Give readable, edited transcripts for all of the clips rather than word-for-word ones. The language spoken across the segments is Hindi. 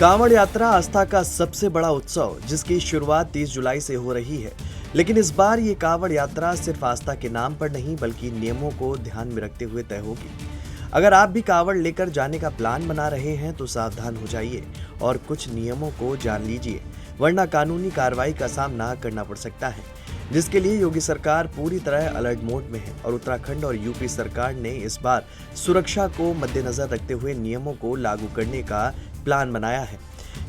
कांवड़ यात्रा आस्था का सबसे बड़ा उत्सव जिसकी शुरुआत 30 जुलाई से हो रही है। लेकिन इस बार ये कांवड़ यात्रा सिर्फ आस्था के नाम पर नहीं बल्कि नियमों को ध्यान में रखते हुए तय होगी। अगर आप भी कांवड़ लेकर जाने का प्लान बना रहे हैं तो सावधान हो जाइए और कुछ नियमों को जान लीजिए, वरना कानूनी कार्रवाई का सामना करना पड़ सकता है, जिसके लिए योगी सरकार पूरी तरह अलर्ट मोड में है। और उत्तराखंड और यूपी सरकार ने इस बार सुरक्षा को मद्देनजर रखते हुए नियमों को लागू करने का प्लान बनाया है।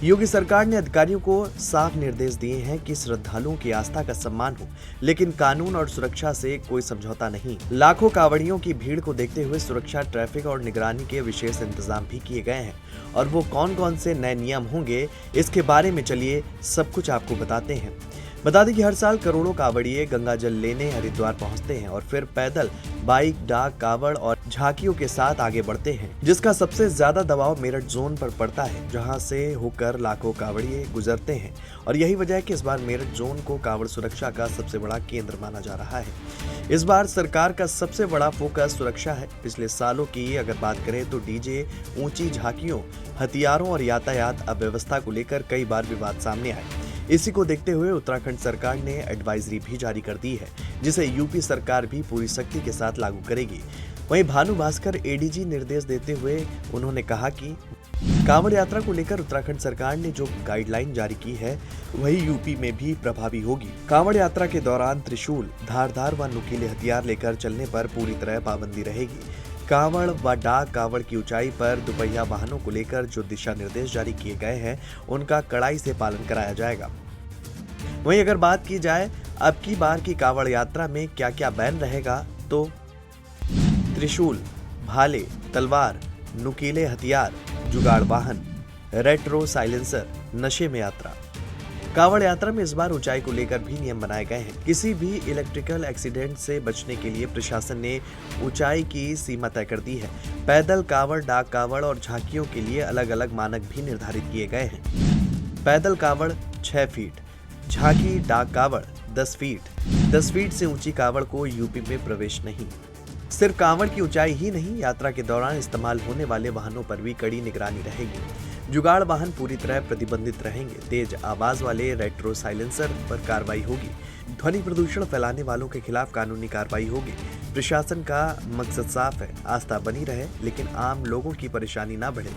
योगी सरकार ने अधिकारियों को साफ निर्देश दिए हैं कि श्रद्धालुओं की आस्था का सम्मान हो, लेकिन कानून और सुरक्षा से कोई समझौता नहीं। लाखों कांवड़ियों की भीड़ को देखते हुए सुरक्षा, ट्रैफिक और निगरानी के विशेष इंतजाम भी किए गए हैं। और वो कौन कौन से नए नियम होंगे, इसके बारे में चलिए सब कुछ आपको बताते हैं। बता दें कि हर साल करोड़ों कांवड़िए गंगा जल लेने हरिद्वार पहुंचते हैं और फिर पैदल, बाइक, डाक, कावड़ और झांकियों के साथ आगे बढ़ते हैं, जिसका सबसे ज्यादा दबाव मेरठ जोन पर पड़ता है, जहां से होकर लाखों कांवड़िए गुजरते हैं। और यही वजह है कि इस बार मेरठ जोन को कावड़ सुरक्षा का सबसे बड़ा केंद्र माना जा रहा है। इस बार सरकार का सबसे बड़ा फोकस सुरक्षा है। पिछले सालों की अगर बात करें तो डीजे, ऊंची झांकियों, हथियारों और यातायात अव्यवस्था को लेकर कई बार विवाद सामने आए। इसी को देखते हुए उत्तराखंड सरकार ने एडवाइजरी भी जारी कर दी है, जिसे यूपी सरकार भी पूरी सख्ती के साथ लागू करेगी। वहीं भानु भास्कर एडीजी निर्देश देते हुए उन्होंने कहा कि कांवड़ यात्रा को लेकर उत्तराखंड सरकार ने जो गाइडलाइन जारी की है वही यूपी में भी प्रभावी होगी। कांवड़ यात्रा के दौरान त्रिशूल, धारदार व नुकीले हथियार लेकर चलने पर पूरी तरह पाबंदी रहेगी। कांवड़ व डाक कांवड़ की ऊंचाई पर दुपहिया वाहनों को लेकर जो दिशा निर्देश जारी किए गए हैं उनका कड़ाई से पालन कराया जाएगा। वहीं अगर बात की जाए अब की बार की कांवड़ यात्रा में क्या क्या बैन रहेगा तो त्रिशूल, भाले, तलवार, नुकीले हथियार, जुगाड़ वाहन, रेट्रो साइलेंसर, नशे में यात्रा। कांवड़ यात्रा में इस बार ऊंचाई को लेकर भी नियम बनाए गए हैं। किसी भी इलेक्ट्रिकल एक्सीडेंट से बचने के लिए प्रशासन ने ऊंचाई की सीमा तय कर दी है। पैदल कांवड़, डाक कांवड़ और झांकियों के लिए अलग अलग मानक भी निर्धारित किए गए हैं। पैदल कांवड़ 6 फीट, झांकी डाक कांवड़ 10 फीट। 10 फीट से ऊंची कांवड़ को यूपी में प्रवेश नहीं। सिर्फ कांवड़ की ऊंचाई ही नहीं, यात्रा के दौरान इस्तेमाल होने वाले वाहनों पर भी कड़ी निगरानी रहेगी। जुगाड़ वाहन पूरी तरह प्रतिबंधित रहेंगे। तेज आवाज वाले रेट्रो साइलेंसर पर कार्रवाई होगी। ध्वनि प्रदूषण फैलाने वालों के खिलाफ कानूनी कार्रवाई होगी। प्रशासन का मकसद साफ है, आस्था बनी रहे लेकिन आम लोगों की परेशानी ना बढ़े।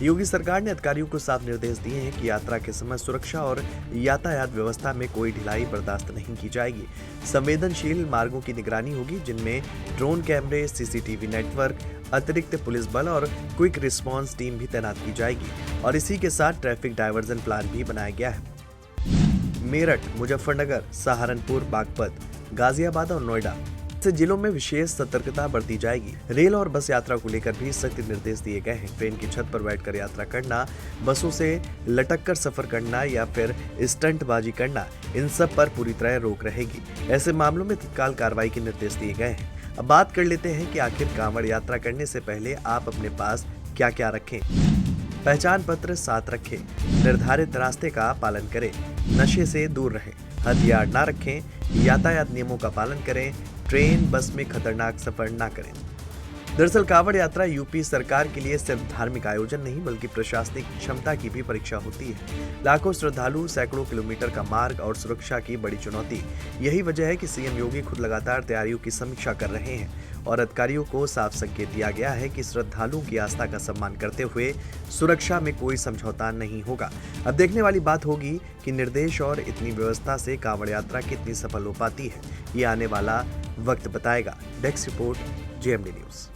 योगी सरकार ने अधिकारियों को साफ निर्देश दिए हैं कि यात्रा के समय सुरक्षा और यातायात व्यवस्था में कोई ढिलाई बर्दाश्त नहीं की जाएगी। संवेदनशील मार्गों की निगरानी होगी, जिनमें ड्रोन कैमरे, सीसीटीवी नेटवर्क, अतिरिक्त पुलिस बल और क्विक रिस्पांस टीम भी तैनात की जाएगी। और इसी के साथ ट्रैफिक डायवर्जन प्लान भी बनाया गया है। मेरठ, मुजफ्फरनगर, सहारनपुर, बागपत, गाजियाबाद और नोएडा से जिलों में विशेष सतर्कता बरती जाएगी। रेल और बस यात्रा को लेकर भी सख्त निर्देश दिए गए हैं। ट्रेन की छत पर बैठकर यात्रा करना, बसों से लटक कर सफर करना या फिर स्टंटबाजी करना, इन सब पर पूरी तरह रोक रहेगी। ऐसे मामलों में तत्काल कार्रवाई के निर्देश दिए गए हैं। अब बात कर लेते हैं कि आखिर कांवड़ यात्रा करने से पहले आप अपने पास क्या क्या रखें। पहचान पत्र साथ रखें, निर्धारित रास्ते का पालन करें, नशे से दूर रहें, हथियार ना रखें, यातायात नियमों का पालन करें, ट्रेन बस में खतरनाक सफर ना करें। दरअसल कांवड़ यात्रा यूपी सरकार के लिए सिर्फ धार्मिक आयोजन नहीं बल्कि प्रशासनिक क्षमता की भी परीक्षा होती है। लाखों श्रद्धालु, सैकड़ों किलोमीटर का मार्ग और सुरक्षा की बड़ी चुनौती। यही वजह है कि सीएम योगी खुद लगातार तैयारियों की समीक्षा कर रहे हैं और अधिकारियों को साफ संकेत दिया गया है कि श्रद्धालुओं की आस्था का सम्मान करते हुए सुरक्षा में कोई समझौता नहीं होगा। अब देखने वाली बात होगी कि निर्देश और इतनी व्यवस्था से कांवड़ यात्रा कितनी सफल हो पाती है, ये आने वाला वक्त बताएगा। Desk report, JMD news.